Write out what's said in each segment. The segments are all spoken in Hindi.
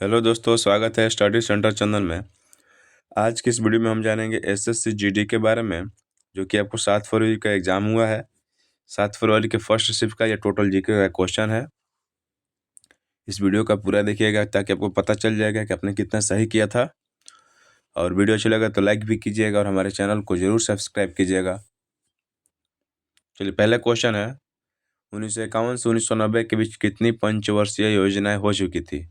हेलो दोस्तों, स्वागत है स्टडी सेंटर चंदन में। आज की इस वीडियो में हम जानेंगे एसएससी जीडी के बारे में, जो कि आपको 7 फरवरी का एग्ज़ाम हुआ है। 7 फरवरी के फर्स्ट शिफ्ट का ये टोटल जीके का क्वेश्चन है। इस वीडियो का पूरा देखिएगा ताकि आपको पता चल जाएगा कि आपने कितना सही किया था। और वीडियो अच्छा लगा तो लाइक भी कीजिएगा और हमारे चैनल को ज़रूर सब्सक्राइब कीजिएगा। चलिए, पहला क्वेश्चन है, 1951 से 1990 के बीच कितनी पंचवर्षीय योजनाएं हो चुकी थी?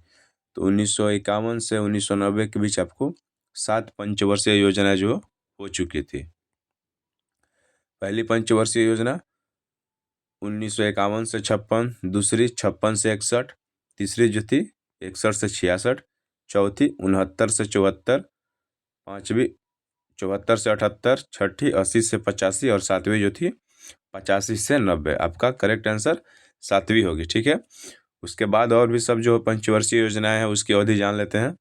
तो 1951 से 1990 के बीच आपको 7 पंचवर्षीय योजना जो हो चुकी थी। पहली पंचवर्षीय योजना 1951 से 56, दूसरी 56 से 61, तीसरी जो थी 61 से 66, चौथी 69 से 74, पांचवी 74 से 78, छठी 80 से 85 और सातवीं जो थी 85 से 90। आपका करेक्ट आंसर सातवीं होगी। ठीक है, उसके बाद और भी सब जो पंचवर्षीय योजनाएं हैं उसकी अवधि जान लेते हैं।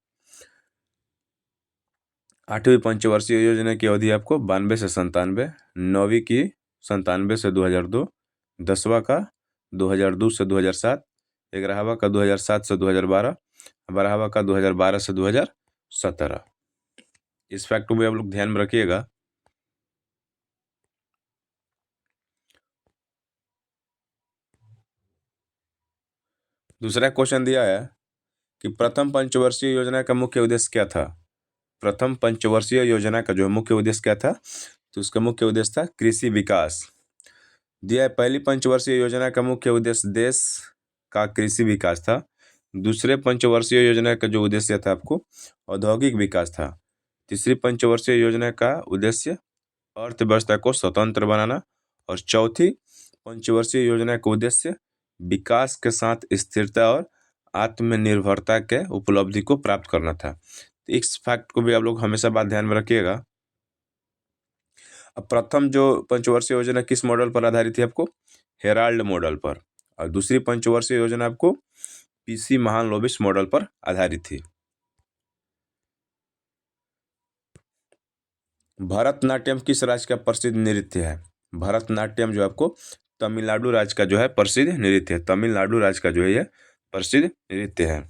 8वीं पंचवर्षीय योजना की अवधि आपको 92 से 97, 9वीं की 97 से 2002, 10वां का 2002 से 2007, 11वां का 2007 से 2012, 12वां का 2012 से 2017। इस फैक्ट को भी आप लोग ध्यान में रखिएगा। दूसरा क्वेश्चन दिया है कि प्रथम पंचवर्षीय योजना का मुख्य उद्देश्य क्या था? प्रथम पंचवर्षीय योजना का जो मुख्य उद्देश्य क्या था? तो उसका मुख्य उद्देश्य था कृषि विकास। दिया है, पहली पंचवर्षीय योजना का मुख्य उद्देश्य देश का कृषि विकास था। दूसरे पंचवर्षीय योजना का जो उद्देश्य था आपको औद्योगिक विकास था। तीसरी पंचवर्षीय योजना का उद्देश्य अर्थव्यवस्था को स्वतंत्र बनाना। और चौथी पंचवर्षीय योजना का उद्देश्य विकास के साथ स्थिरता और आत्मनिर्भरता के उपलब्धि को प्राप्त करना था। तो इस फैक्ट को भी आप लोग हमेशा बात ध्यान में रखिएगा। अब प्रथम जो पंचवर्षीय योजना किस मॉडल पर आधारित थी? आपको हेराल्ड मॉडल पर। और दूसरी पंचवर्षीय योजना आपको पीसी महालनोबिस मॉडल पर आधारित थी। भरतनाट्यम किस राज्य का प्रसिद्ध नृत्य है? भरतनाट्यम जो आपको तमिलनाडु राज्य का जो है प्रसिद्ध नृत्य है। तमिलनाडु राज्य का जो है यह प्रसिद्ध नृत्य है।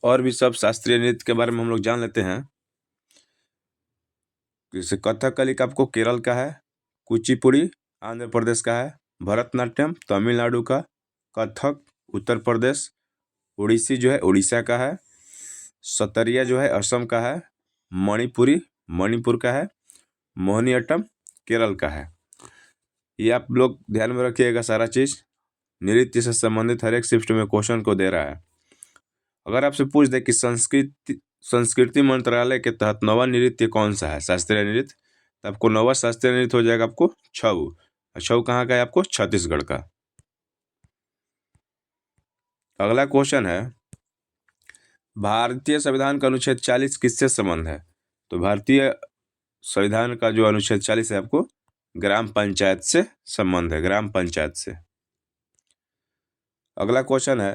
और भी सब शास्त्रीय नृत्य के बारे में हम लोग जान लेते हैं। जैसे कथकली का आपको केरल का है, कुचिपुड़ी आंध्र प्रदेश का है, भरतनाट्यम तमिलनाडु का, कथक उत्तर प्रदेश, उड़ीसी जो है उड़ीसा का है, सतरिया जो है असम का है, मणिपुरी मणिपुर का है, मोहिनीअट्टम केरल का है। ये आप लोग ध्यान में रखिएगा। सारा चीज़ नृत्य से संबंधित हर एक शिफ्ट में क्वेश्चन को दे रहा है। अगर आपसे पूछ दे कि संस्कृति मंत्रालय के तहत नवा नृत्य कौन सा है, शास्त्रीय नृत्य, तो आपको नवा शास्त्रीय नृत्य हो जाएगा आपको छऊ। छऊ कहाँ का है? आपको छत्तीसगढ़ का। अगला क्वेश्चन है, भारतीय संविधान का अनुच्छेद 40 किससे संबंध है? तो भारतीय संविधान का जो अनुच्छेद 40 है आपको ग्राम पंचायत से संबंध है, ग्राम पंचायत से। अगला क्वेश्चन है,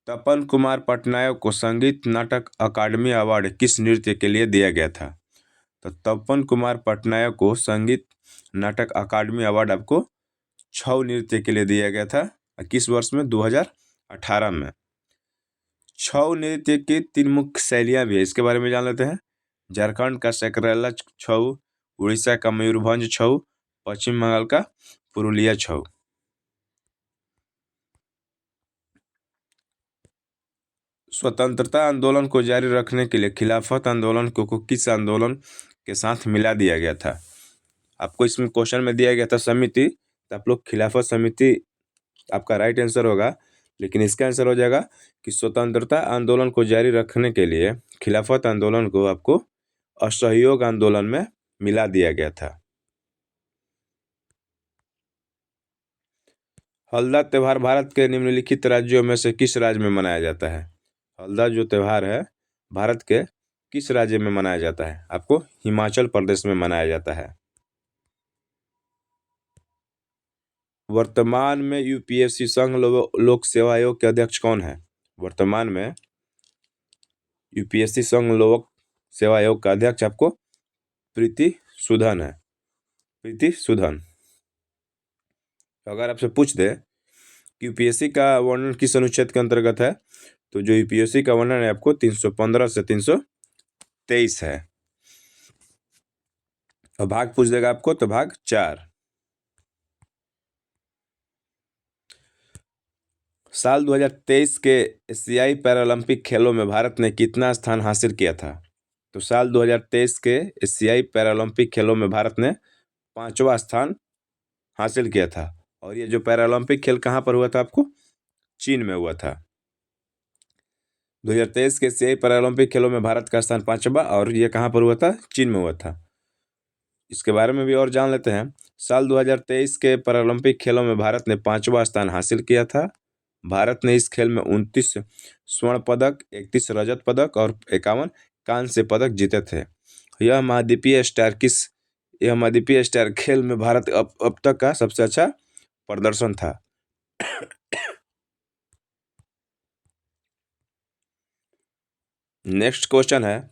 तपन कुमार पटनायक को संगीत नाटक अकादमी अवार्ड किस नृत्य के लिए दिया गया था? तो तपन कुमार पटनायक को संगीत नाटक अकादमी अवार्ड आपको छऊ नृत्य के लिए दिया गया था। किस वर्ष में? 2018 में। छऊ नृत्य की 3 मुख्य शैलियाँ भी है, इसके बारे में जान लेते हैं। झारखंड का सकरैला छऊ, उड़ीसा का मयूरभंज छऊ, पश्चिम बंगाल का पुरुलिया छऊ। स्वतंत्रता आंदोलन को जारी रखने के लिए खिलाफत आंदोलन को किस आंदोलन के साथ मिला दिया गया था? आपको इसमें क्वेश्चन में दिया गया था समिति, तो आप लोग खिलाफत समिति आपका राइट आंसर होगा। लेकिन इसका आंसर हो जाएगा कि स्वतंत्रता आंदोलन को जारी रखने के लिए खिलाफत आंदोलन को आपको असहयोग आंदोलन में मिला दिया गया था। हल्दा त्यौहार भारत के निम्नलिखित राज्यों में से किस राज्य में मनाया जाता है? हल्दा जो त्यौहार है भारत के किस राज्य में मनाया जाता है? आपको हिमाचल प्रदेश में मनाया जाता है। वर्तमान में यूपीएससी संघ लोक सेवा आयोग के अध्यक्ष कौन है? वर्तमान में यूपीएससी संघ लोक सेवा आयोग का अध्यक्ष आपको प्रीति सूदन है, प्रीति सूदन। अगर आपसे पूछ दे कि यूपीएससी का वर्णन किस अनुच्छेद के अंतर्गत है, तो जो यूपीएससी का वर्णन है आपको 315 से 323 है। और भाग पूछ देगा आपको, तो भाग 4। साल 2023 के एशियाई पैरालंपिक खेलों में भारत ने कितना स्थान हासिल किया था? तो साल 2023 के एशियाई पैरालंपिक खेलों में भारत ने 5वां स्थान हासिल किया था। और ये जो पैरालंपिक खेल कहाँ पर हुआ था आपको? चीन में हुआ था। 2023 के एशियाई पैरालंपिक खेलों में भारत का स्थान 5वां, और ये कहाँ पर हुआ था? चीन में हुआ था। इसके बारे में भी और जान लेते हैं। साल 2023 के पैरालंपिक खेलों में भारत ने 5वां स्थान हासिल किया था। भारत ने इस खेल में 29 स्वर्ण पदक, 31 रजत पदक और 51 कांस्य पदक जीते थे। यह महाद्वीपीय स्टार खेल में भारत अब तक का सबसे अच्छा प्रदर्शन था। नेक्स्ट क्वेश्चन है,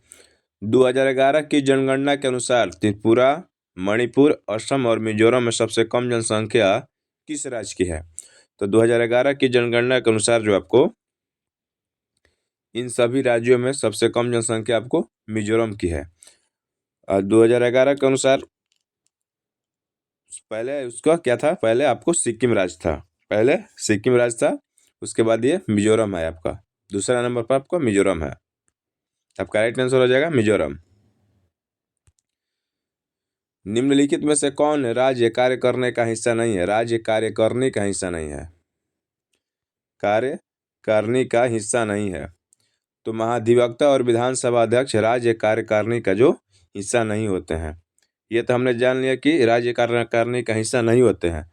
2011 की जनगणना के अनुसार त्रिपुरा, मणिपुर, असम और मिजोरम में सबसे कम जनसंख्या किस राज्य की है? तो 2011 की जनगणना के अनुसार जो आपको इन सभी राज्यों में सबसे कम जनसंख्या आपको मिजोरम की है। 2011 के अनुसार पहले उसका क्या था? पहले आपको सिक्किम राज्य था, पहले सिक्किम राज्य था, उसके बाद ये मिजोरम है आपका। दूसरा नंबर पर आपको मिजोरम है। आपका राइट आंसर हो जाएगा मिजोरम। निम्नलिखित में से कौन राज्य कार्य करने का हिस्सा नहीं है? राज्य कार्य करने का हिस्सा नहीं है, कार्य करने का हिस्सा नहीं है। तो महाधिवक्ता और विधानसभा अध्यक्ष राज्य कार्यकारिणी का जो हिस्सा नहीं होते हैं। ये तो हमने जान लिया कि राज्य कार्यकारिणी का हिस्सा नहीं होते हैं।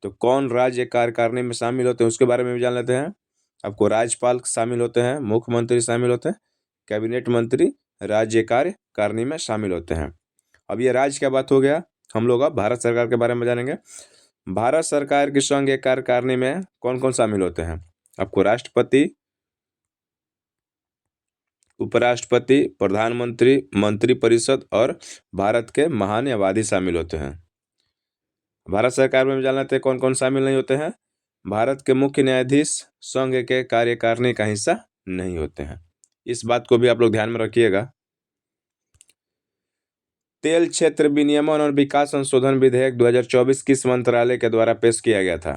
तो कौन राज्य कार्यकारिणी में शामिल होते हैं उसके बारे में भी जान लेते हैं। आपको राज्यपाल शामिल होते हैं, मुख्यमंत्री शामिल होते हैं, कैबिनेट मंत्री राज्य कार्यकारिणी में शामिल होते हैं। अब ये राज्य क्या बात हो गया, हम लोग अब भारत सरकार के बारे में जानेंगे। भारत सरकार की संघीय कार्यकारिणी में कौन कौन शामिल होते हैं? आपको राष्ट्रपति, उपराष्ट्रपति, प्रधानमंत्री, मंत्रिपरिषद और भारत के महान्यायवादी शामिल होते हैं। भारत सरकार में जान लेते हैं कौन कौन शामिल नहीं होते हैं। भारत के मुख्य न्यायाधीश संघ के कार्यकारिणी का हिस्सा नहीं होते हैं। इस बात को भी आप लोग ध्यान में रखिएगा। तेल क्षेत्र विनियमन और विकास संशोधन विधेयक 2024 किस मंत्रालय के द्वारा पेश किया गया था?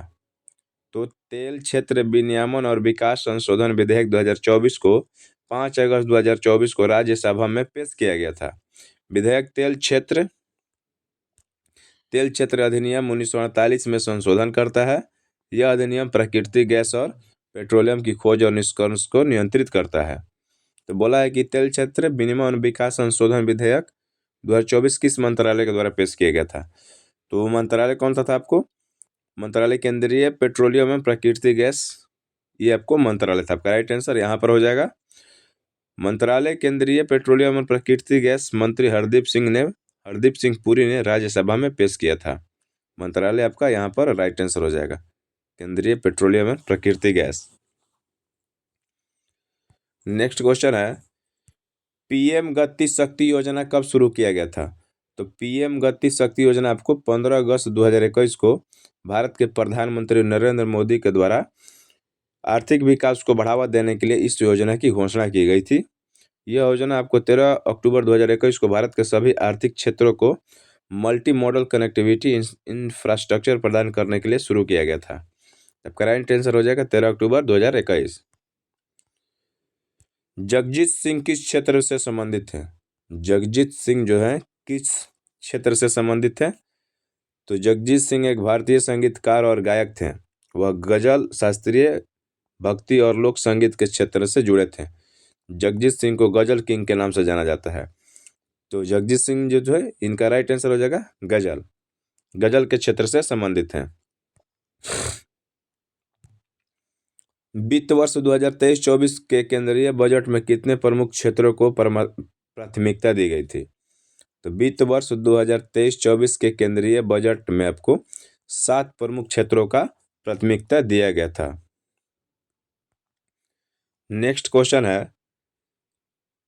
तो तेल क्षेत्र विनियमन और विकास संशोधन विधेयक 2024 को 5 अगस्त 2024 को राज्यसभा में पेश किया गया था। विधेयक तेल क्षेत्र अधिनियम 1948 में संशोधन करता है। यह अधिनियम प्राकृतिक गैस और पेट्रोलियम की खोज और निष्कर्षण को नियंत्रित करता है। तो बोला है कि तेल क्षेत्र विनियमन और विकास संशोधन विधेयक 2024 किस मंत्रालय के द्वारा पेश किया गया था? तो वो मंत्रालय कौन सा था आपको? मंत्रालय केंद्रीय पेट्रोलियम एवं प्राकृतिक गैस, ये आपको मंत्रालय था। आपका राइट आंसर यहाँ पर हो जाएगा मंत्रालय केंद्रीय पेट्रोलियम एवं प्राकृतिक गैस मंत्री हरदीप सिंह पुरी ने राज्यसभा में पेश किया था। मंत्रालय आपका यहाँ पर राइट आंसर हो जाएगा, केंद्रीय पेट्रोलियम एवं प्राकृतिक गैस। नेक्स्ट क्वेश्चन है, पीएम गति शक्ति योजना कब शुरू किया गया था? तो पीएम गति शक्ति योजना आपको 15 अगस्त 2021 को भारत के प्रधानमंत्री नरेंद्र मोदी के द्वारा आर्थिक विकास को बढ़ावा देने के लिए इस योजना की घोषणा की गई थी। यह योजना आपको 13 अक्टूबर 2021 को भारत के सभी आर्थिक क्षेत्रों को मल्टी मॉडल कनेक्टिविटी इंफ्रास्ट्रक्चर प्रदान करने के लिए शुरू किया गया था। आपका राइट आंसर हो जाएगा 13 अक्टूबर 2021। जगजीत सिंह किस क्षेत्र से संबंधित है? जगजीत सिंह जो है किस क्षेत्र से संबंधित है? तो जगजीत सिंह एक भारतीय संगीतकार और गायक थे। वह गजल, शास्त्रीय, भक्ति और लोक संगीत के क्षेत्र से जुड़े थे। जगजीत सिंह को गजल किंग के नाम से जाना जाता है। तो जगजीत सिंह जो है इनका राइट आंसर हो जाएगा गजल के क्षेत्र से संबंधित हैं। वित्त वर्ष 2023-24 के केंद्रीय बजट में कितने प्रमुख क्षेत्रों को प्राथमिकता दी गई थी? तो वित्त वर्ष 2023-24 के केंद्रीय बजट में आपको 7 प्रमुख क्षेत्रों का प्राथमिकता दिया गया था। नेक्स्ट क्वेश्चन है,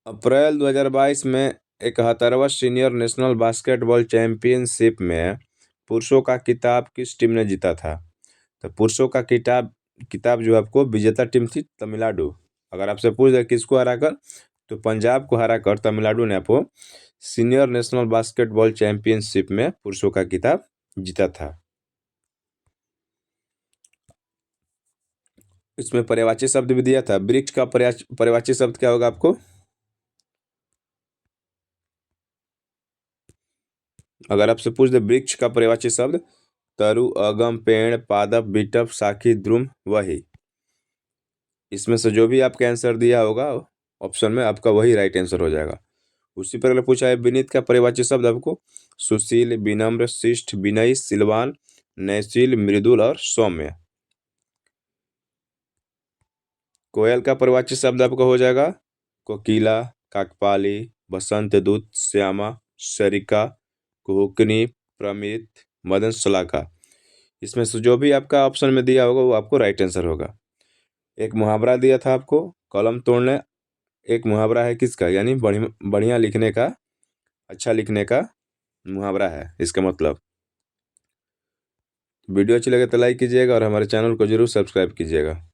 अप्रैल 2022 में 71वां सीनियर नेशनल बास्केटबॉल चैंपियनशिप में पुरुषों का खिताब किस टीम ने जीता था? तो पुरुषों का खिताब जो आपको विजेता टीम थी तमिलनाडु। अगर आपसे पूछ दे किसको हराकर, तो पंजाब को हराकर तमिलनाडु ने आपको सीनियर नेशनल बास्केटबॉल चैंपियनशिप में पुरुषों का खिताब जीता था। इसमें पर्यायवाची शब्द भी दिया था। वृक्ष का पर्यायवाची शब्द क्या होगा आपको? अगर आपसे पूछ दे वृक्ष का पर्यायवाची शब्द, तरु, अगम, पेड़, पादप, बिटप, शाखी, द्रुम, वही। इसमें से जो भी आपका आंसर दिया होगा ऑप्शन में, आपका वही राइट आंसर हो जाएगा। उसी पर अगर पूछा है विनीत का पर्यायवाची शब्द आपको, सुशील, विनम्र, शिष्ट, विनयी, सिलवान, नयनशील, मृदुल और सौम्य। कोयल का पर्यायवाची शब्द आपका हो जाएगा कोकिला, काकपाली, बसंत दूत, श्यामा, सरिका, कुहुकनी, प्रमित, मदन शलाका। इसमें से जो भी आपका ऑप्शन में दिया होगा वो आपको राइट आंसर होगा। एक मुहावरा दिया था आपको, कलम तोड़ने। एक मुहावरा है किसका, यानी बढ़िया लिखने का, अच्छा लिखने का मुहावरा है इसका मतलब। वीडियो अच्छी लगे तो लाइक कीजिएगा और हमारे चैनल को जरूर सब्सक्राइब कीजिएगा।